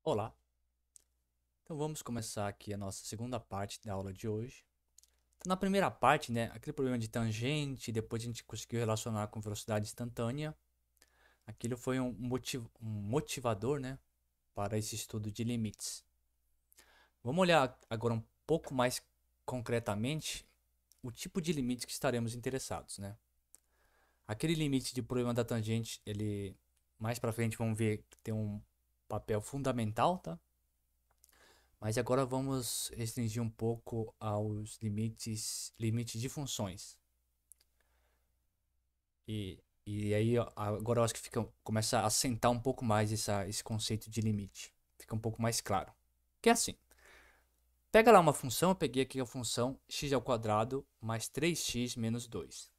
Olá, então vamos começar aqui a nossa segunda parte da aula de hoje. Então, na primeira parte, né, aquele problema de tangente, depois a gente conseguiu relacionar com velocidade instantânea. Aquilo foi um motivador, né, para esse estudo de limites. Vamos olhar agora um pouco mais concretamente o tipo de limites que estaremos interessados, né? Aquele limite de problema da tangente, ele mais para frente vamos ver que tem um papel fundamental, tá? Mas agora vamos restringir um pouco aos limites de funções. E aí agora eu acho que começa a assentar um pouco mais esse conceito de limite. Fica um pouco mais claro. Que é assim, pega lá uma função, eu peguei aqui a função x ao quadrado mais 3x menos 2.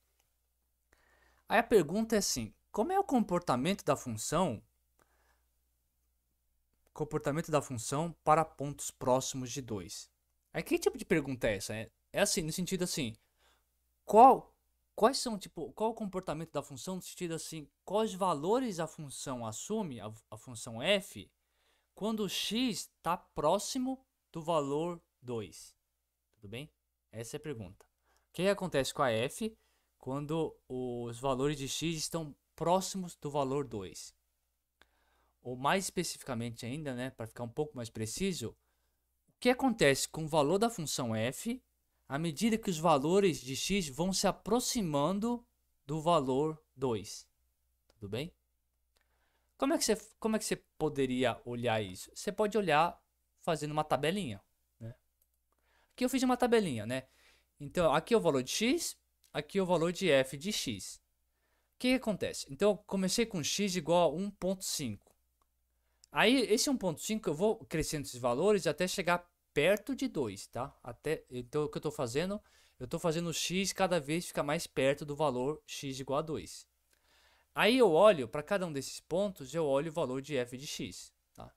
Aí a pergunta é assim, como é o comportamento da função para pontos próximos de 2? Aí que tipo de pergunta é essa? É assim, no sentido assim, Qual, quais são, tipo, qual o comportamento da função no sentido assim, quais valores a função assume, a função f, quando o x está próximo do valor 2? Tudo bem? Essa é a pergunta. O que acontece com a f quando os valores de x estão próximos do valor 2? Ou mais especificamente ainda, né, para ficar um pouco mais preciso, o que acontece com o valor da função f à medida que os valores de x vão se aproximando do valor 2? Tudo bem? Como é que você poderia olhar isso? Você pode olhar fazendo uma tabelinha, né? Aqui eu fiz uma tabelinha, né? Então, aqui é o valor de x, aqui é o valor de f de x. O que acontece? Então, eu comecei com x igual a 1,5. Aí, esse 1,5 eu vou crescendo esses valores até chegar perto de 2, tá? Então, o que eu estou fazendo? Eu estou fazendo x cada vez ficar mais perto do valor x igual a 2. Aí eu olho, para cada um desses pontos, eu olho o valor de f de x, tá?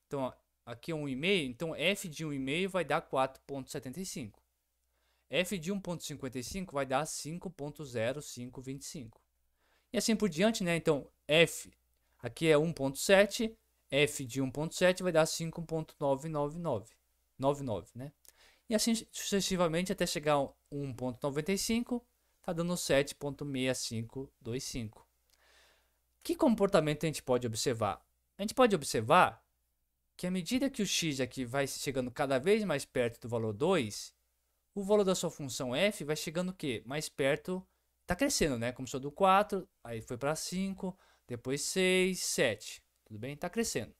Então, ó, aqui é 1,5, então f de 1,5 vai dar 4,75. F de 1,55 vai dar 5,0525. E assim por diante, né? Então, f aqui é 1,7, f de 1,7 vai dar 5,99999, né? E assim sucessivamente até chegar a 1,95, tá dando 7,6525. Que comportamento a gente pode observar? A gente pode observar que à medida que o x aqui vai chegando cada vez mais perto do valor 2, o valor da sua função f vai chegando o quê? Mais perto, está crescendo, né? Começou do 4, aí foi para 5, depois 6, 7. Tudo bem? Está crescendo.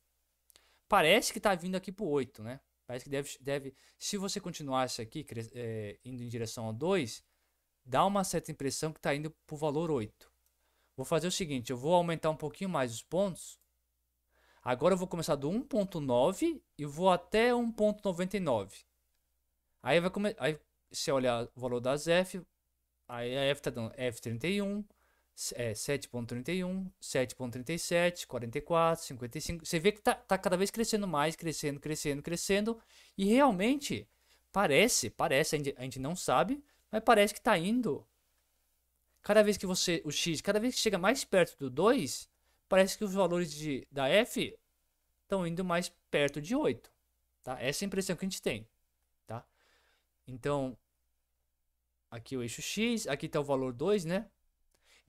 Parece que está vindo aqui para o 8, né? Parece que deve, se você continuasse aqui indo em direção ao 2, dá uma certa impressão que está indo para o valor 8. Vou fazer o seguinte, eu vou aumentar um pouquinho mais os pontos. Agora eu vou começar do 1.9 e vou até 1.99. Aí aí se olhar o valor das F, aí a F está dando F31, 7.31, 7.37, 44, 55. Você vê que tá cada vez crescendo mais, crescendo, crescendo, crescendo. E realmente parece, a gente não sabe, mas parece que está indo. Cada vez que chega mais perto do 2, parece que os valores da F estão indo mais perto de 8. Tá? Essa é a impressão que a gente tem. Tá? Então, aqui o eixo X, aqui está o valor 2, né?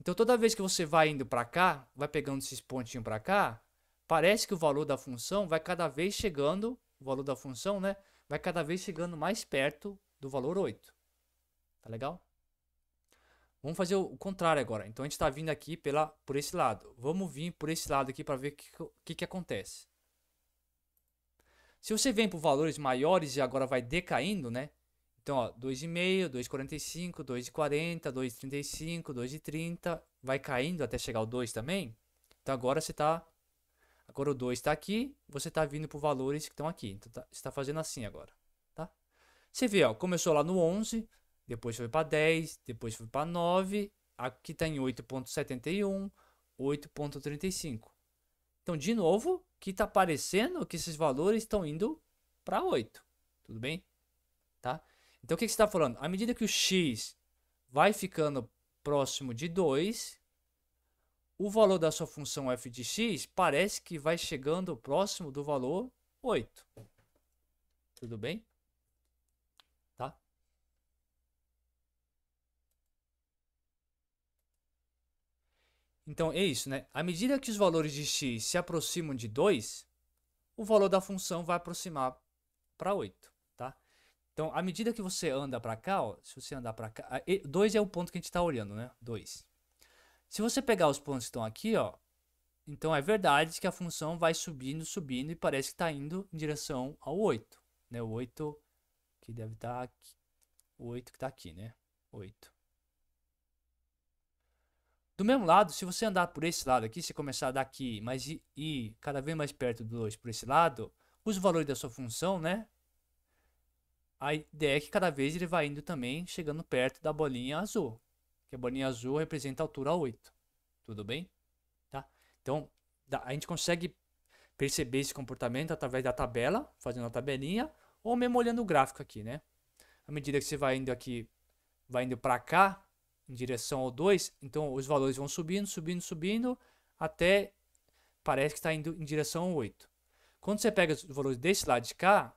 Então, toda vez que você vai indo para cá, vai pegando esses pontinhos para cá, parece que o valor da função vai cada vez chegando, o valor da função, né? Vai cada vez chegando mais perto do valor 8. Tá legal? Vamos fazer o contrário agora. Então, a gente está vindo aqui por esse lado. Vamos vir por esse lado aqui para ver o que acontece. Se você vem por valores maiores e agora vai decaindo, né? Então, ó, 2,5, 2,45, 2,40, 2,35, 2,30, vai caindo até chegar ao 2 também. Então agora agora o 2 está aqui, você está vindo por valores que estão aqui. Então você está fazendo assim agora, tá? Você vê, ó, começou lá no 11, depois foi para 10, depois foi para 9, aqui está em 8,71, 8,35. Então, de novo, que está aparecendo que esses valores estão indo para 8. Tudo bem? Tá? Então, o que você está falando? À medida que o x vai ficando próximo de 2, o valor da sua função f de x parece que vai chegando próximo do valor 8. Tudo bem? Tá? Então é isso, né? À medida que os valores de x se aproximam de 2, o valor da função vai aproximar para 8, tá? Então, à medida que você anda para cá, ó, se você andar para cá, 2 é o ponto que a gente está olhando, né? 2. Se você pegar os pontos que estão aqui, ó, então é verdade que a função vai subindo, subindo e parece que está indo em direção ao 8, né? O 8 que deve estar aqui. O 8 que está aqui, né? 8. Do mesmo lado, se você andar por esse lado aqui, se começar daqui, mas ir cada vez mais perto do 2 por esse lado, os valores da sua função, né? A ideia é que cada vez ele vai indo também, chegando perto da bolinha azul. Que a bolinha azul representa a altura 8. Tudo bem? Tá? Então, a gente consegue perceber esse comportamento através da tabela, fazendo a tabelinha, ou mesmo olhando o gráfico aqui, né? À medida que você vai indo aqui, vai indo para cá, em direção ao 2, então os valores vão subindo, subindo, subindo, até parece que está indo em direção ao 8. Quando você pega os valores desse lado de cá,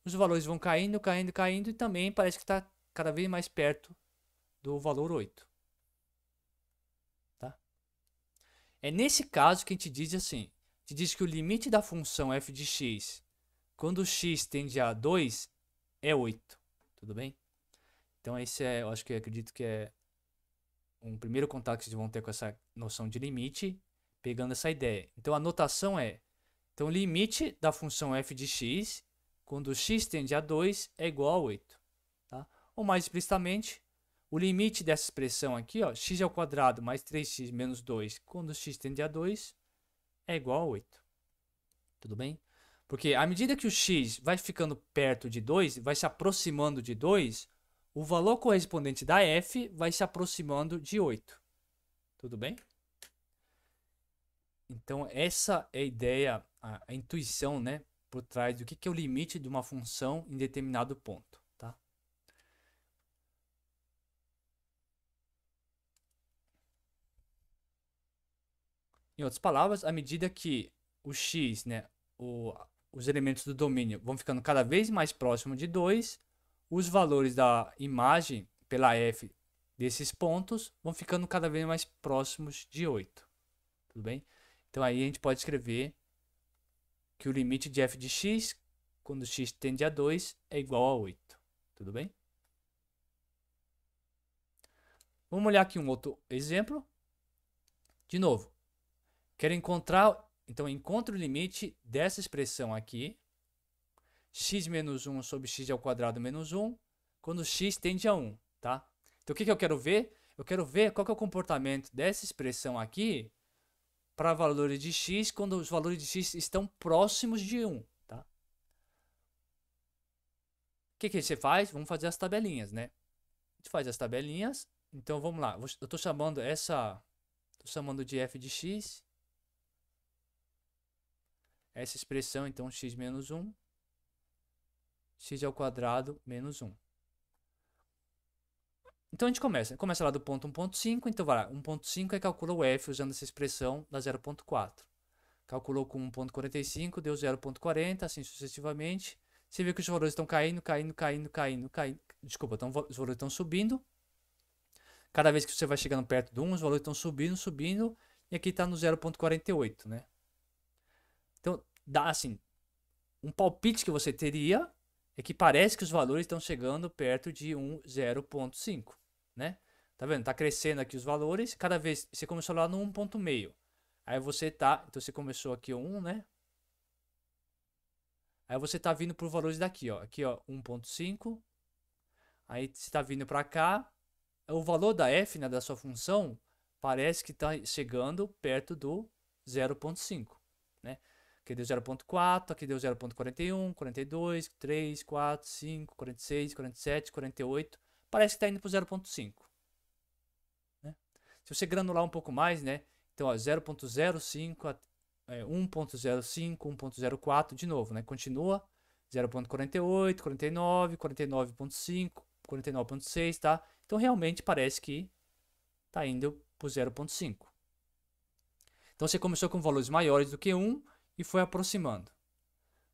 os valores vão caindo, caindo, caindo, e também parece que está cada vez mais perto do valor 8. Tá? É nesse caso que a gente diz assim, a gente diz que o limite da função f de x, quando x tende a 2, é 8. Tudo bem? Então esse é, eu acho que eu acredito que é um primeiro contato que vocês vão ter com essa noção de limite, pegando essa ideia. Então a notação é, então o limite da função f de x, quando x tende a 2, é igual a 8. Tá? Ou mais explicitamente, o limite dessa expressão aqui, ó, x ao quadrado mais 3x menos 2, quando x tende a 2, é igual a 8. Tudo bem? Porque à medida que o x vai ficando perto de 2, vai se aproximando de 2, o valor correspondente da f vai se aproximando de 8. Tudo bem? Então, essa é a ideia, a intuição, né, por trás do que é o limite de uma função em determinado ponto. Tá? Em outras palavras, à medida que o x, né, os elementos do domínio vão ficando cada vez mais próximos de 2, os valores da imagem pela f desses pontos vão ficando cada vez mais próximos de 8. Tudo bem? Então aí a gente pode escrever que o limite de f de x, quando x tende a 2, é igual a 8. Tudo bem? Vamos olhar aqui um outro exemplo. De novo, quero encontrar, então encontro o limite dessa expressão aqui, x menos 1 sobre x ao quadrado menos 1, quando x tende a 1, tá? Então o que eu quero ver? Eu quero ver qual que é o comportamento dessa expressão aqui para valores de x quando os valores de x estão próximos de 1, tá? O que você faz? Vamos fazer as tabelinhas, né? A gente faz as tabelinhas, então vamos lá. Eu estou chamando de f de x, essa expressão, então x menos 1, x ao quadrado menos 1. Então a gente começa lá do ponto 1.5, então vai lá, 1.5 e calcula o f usando essa expressão da 0.4. Calculou com 1.45, deu 0.40, assim sucessivamente. Você vê que os valores estão caindo, caindo, caindo, caindo, caindo. Desculpa, os valores estão subindo. Cada vez que você vai chegando perto do 1, os valores estão subindo, subindo. E aqui está no 0.48, né? Então, dá assim, um palpite que você teria é que parece que os valores estão chegando perto de 0.5, né? Tá vendo? Tá crescendo aqui os valores. Cada vez você começou lá no 1.5. Aí você tá, então você começou aqui o 1, né? Aí você tá vindo por valores daqui, ó. Aqui, ó, 1.5. Aí você está vindo para cá. O valor da f, né, da sua função, parece que está chegando perto do 0.5, né? Aqui deu 0.4, aqui deu 0.41, 42, 3, 4, 5, 46, 47, 48. Parece que está indo para o 0.5. Né? Se você granular um pouco mais, né? Então, 0.05, 1.05, 1.04, de novo, né? Continua 0.48, 49, 49.5, 49.6, tá? Então, realmente parece que está indo para o 0.5. Então, você começou com valores maiores do que 1 e foi aproximando.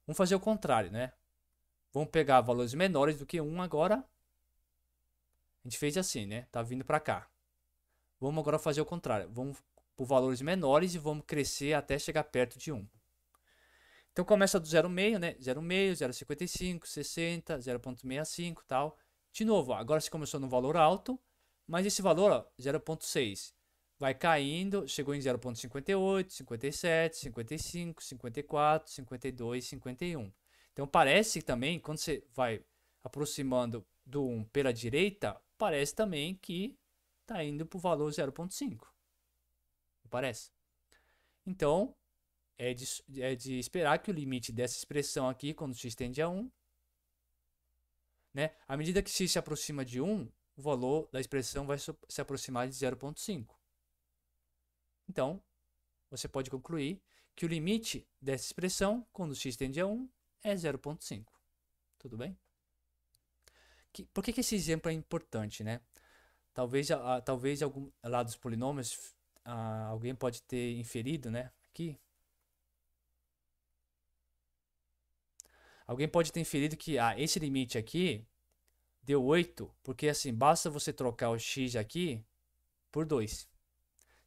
Vamos fazer o contrário, né? Vamos pegar valores menores do que 1 agora. A gente fez assim, né? Tá vindo para cá. Vamos agora fazer o contrário. Vamos por valores menores e vamos crescer até chegar perto de 1. Então começa do 0,5, né? 0,5, 0,55, 60, 0,65 e tal. De novo, ó, agora você começou no valor alto, mas esse valor, 0,6, vai caindo, chegou em 0,58, 57, 55, 54, 52, 51. Então parece também, quando você vai aproximando do 1 pela direita, parece também que está indo para o valor 0,5. Parece? Então, é de esperar que o limite dessa expressão aqui, quando x tende a 1, né, à medida que x se aproxima de 1, o valor da expressão vai se aproximar de 0,5. Então, você pode concluir que o limite dessa expressão, quando x tende a 1, é 0,5. Tudo bem? Por que esse exemplo é importante, né? Talvez algum lá dos polinômios alguém pode ter inferido, né? Aqui. Alguém pode ter inferido que esse limite aqui deu 8, porque assim, basta você trocar o x aqui por 2. Se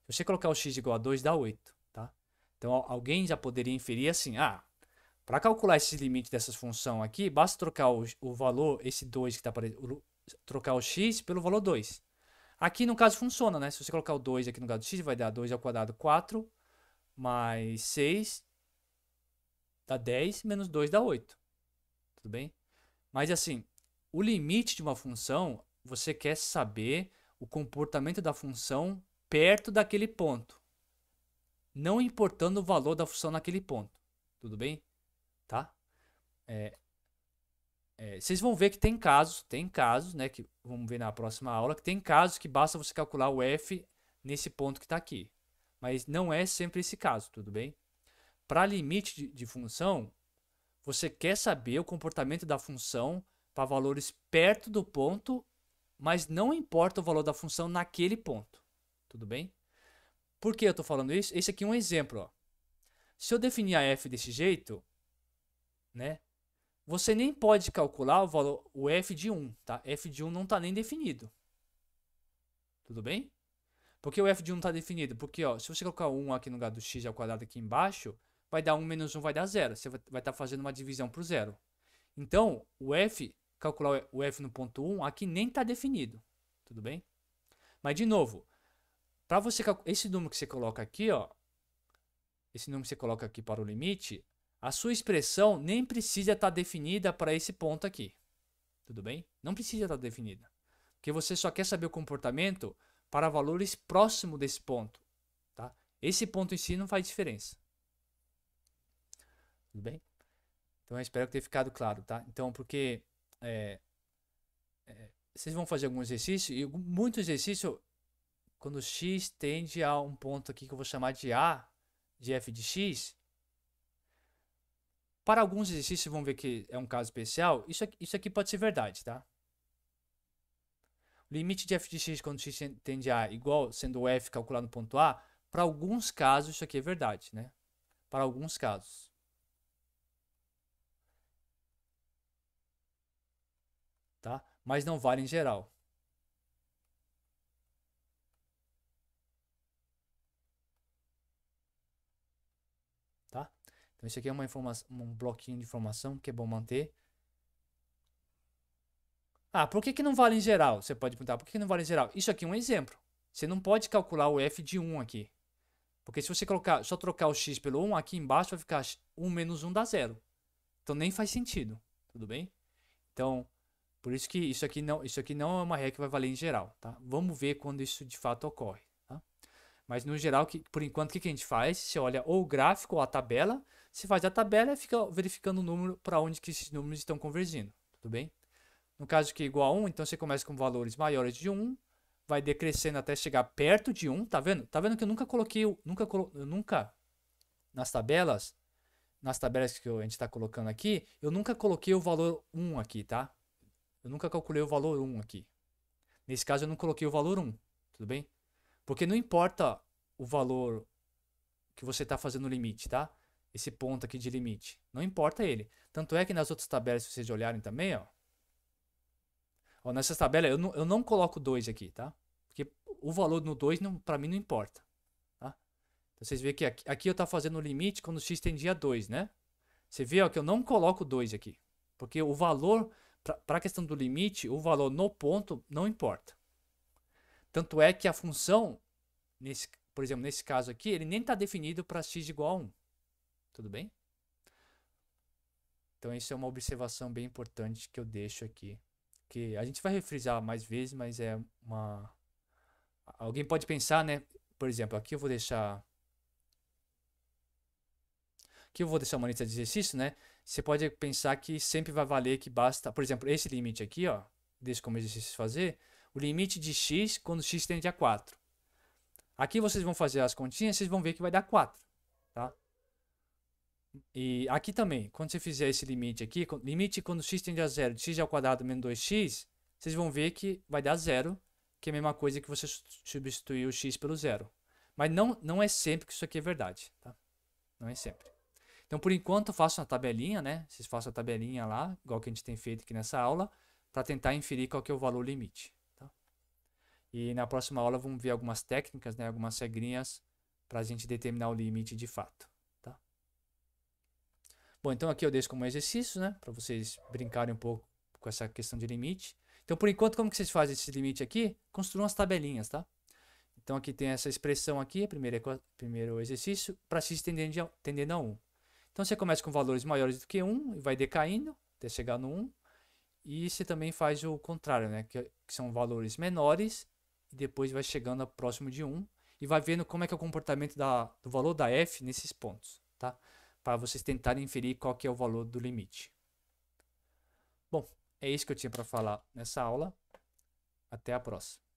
você colocar o x igual a 2, dá 8, tá? Então alguém já poderia inferir assim, para calcular esse limite dessa função aqui, basta trocar o valor, esse 2 que está aparecendo, trocar o x pelo valor 2. Aqui no caso funciona, né? Se você colocar o 2 aqui no lugar do x, vai dar 2 ao quadrado 4, mais 6 dá 10, menos 2 dá 8. Tudo bem? Mas assim, o limite de uma função, você quer saber o comportamento da função perto daquele ponto, não importando o valor da função naquele ponto. Tudo bem? Tá? Vocês vão ver que tem casos, né, que vamos ver na próxima aula, que tem casos que basta você calcular o f nesse ponto que está aqui. Mas não é sempre esse caso, tudo bem? Para limite de função, você quer saber o comportamento da função para valores perto do ponto, mas não importa o valor da função naquele ponto. Tudo bem? Por que eu estou falando isso? Esse aqui é um exemplo. Ó. Se eu definir a f desse jeito, né, você nem pode calcular o f de 1. Tá? F de 1 não está nem definido. Tudo bem? Por que o f de 1 não está definido? Porque se você colocar 1 aqui no lugar do x ao quadrado aqui embaixo, vai dar 1 menos 1 vai dar 0. Você vai estar fazendo uma divisão por 0. Então, calcular o f no ponto 1 aqui nem está definido. Tudo bem? Mas, de novo, para você esse número que você coloca aqui, esse número que você coloca aqui para o limite, a sua expressão nem precisa estar definida para esse ponto aqui. Tudo bem? Não precisa estar definida. Porque você só quer saber o comportamento para valores próximos desse ponto. Tá? Esse ponto em si não faz diferença. Tudo bem? Então eu espero que tenha ficado claro, tá? Então, porque vocês vão fazer algum exercício, e muito exercício, quando x tende a um ponto aqui que eu vou chamar de A, de f de x, para alguns exercícios, vão ver que é um caso especial, isso aqui pode ser verdade, tá? O limite de f de x quando x tende a igual, sendo o f calculado no ponto A, para alguns casos isso aqui é verdade, né? Para alguns casos. Tá? Mas não vale em geral. Tá? Então isso aqui é um bloquinho de informação que é bom manter. Por que não vale em geral? Você pode perguntar, por que não vale em geral? Isso aqui é um exemplo. Você não pode calcular o f de 1 aqui. Porque se você só trocar o x pelo 1, aqui embaixo vai ficar 1 menos 1 dá 0. Então nem faz sentido. Tudo bem? Então, por isso que isso aqui não é uma regra que vai valer em geral. Tá? Vamos ver quando isso de fato ocorre. Tá? Mas no geral, por enquanto, o que a gente faz? Você olha ou o gráfico ou a tabela. Você faz a tabela e fica verificando o número para onde que esses números estão convergindo. Tudo bem? No caso que é igual a 1, então você começa com valores maiores de 1, vai decrescendo até chegar perto de 1, tá vendo? Tá vendo que eu nunca coloquei, nas tabelas que a gente está colocando aqui, eu nunca coloquei o valor 1 aqui, tá? Eu nunca calculei o valor 1 aqui. Nesse caso eu não coloquei o valor 1, tudo bem? Porque não importa o valor que você está fazendo no limite, tá? esse ponto aqui de limite. Não importa ele. Tanto é que nas outras tabelas, se vocês olharem também, ó, nessas tabelas eu não coloco 2 aqui, tá? Porque o valor no 2 para mim não importa, tá? Então vocês veem que aqui eu estou fazendo o limite quando x tendia a 2, né? Você vê ó, que eu não coloco 2 aqui. Porque o valor, para a questão do limite, o valor no ponto não importa. Tanto é que a função, por exemplo, nesse caso aqui, ele nem está definido para x igual a 1. Tudo bem? Então, isso é uma observação bem importante que eu deixo aqui. Que a gente vai refrisar mais vezes, mas é uma... Alguém pode pensar, né? Por exemplo, aqui eu vou deixar... Aqui eu vou deixar uma lista de exercício, né? Você pode pensar que sempre vai valer que basta... Por exemplo, esse limite aqui, ó. Deixa como exercício fazer. O limite de x quando x tende a 4. Aqui vocês vão fazer as continhas, vocês vão ver que vai dar 4, tá? E aqui também, quando você fizer esse limite aqui, limite quando x tende a 0 de x ao quadrado menos 2x, vocês vão ver que vai dar 0, que é a mesma coisa que você substituir o x pelo 0. Mas não é sempre que isso aqui é verdade, tá? Não é sempre. Então, por enquanto, façam a tabelinha, né? Vocês façam a tabelinha lá, igual que a gente tem feito aqui nessa aula, para tentar inferir qual que é o valor limite. Tá? E na próxima aula vamos ver algumas técnicas, né? Algumas regrinhas para a gente determinar o limite de fato. Tá? Bom, então aqui eu deixo como exercício, né? Para vocês brincarem um pouco com essa questão de limite. Então, por enquanto, como que vocês fazem esse limite aqui? Construam as tabelinhas, tá? Então, aqui tem essa expressão aqui, primeiro exercício, para x tendendo a 1. Então, você começa com valores maiores do que 1 e vai decaindo até chegar no 1. E você também faz o contrário, né? Que são valores menores e depois vai chegando próximo de 1 e vai vendo como é que é o comportamento do valor da f nesses pontos, tá? Para vocês tentarem inferir qual que é o valor do limite. Bom, é isso que eu tinha para falar nessa aula. Até a próxima.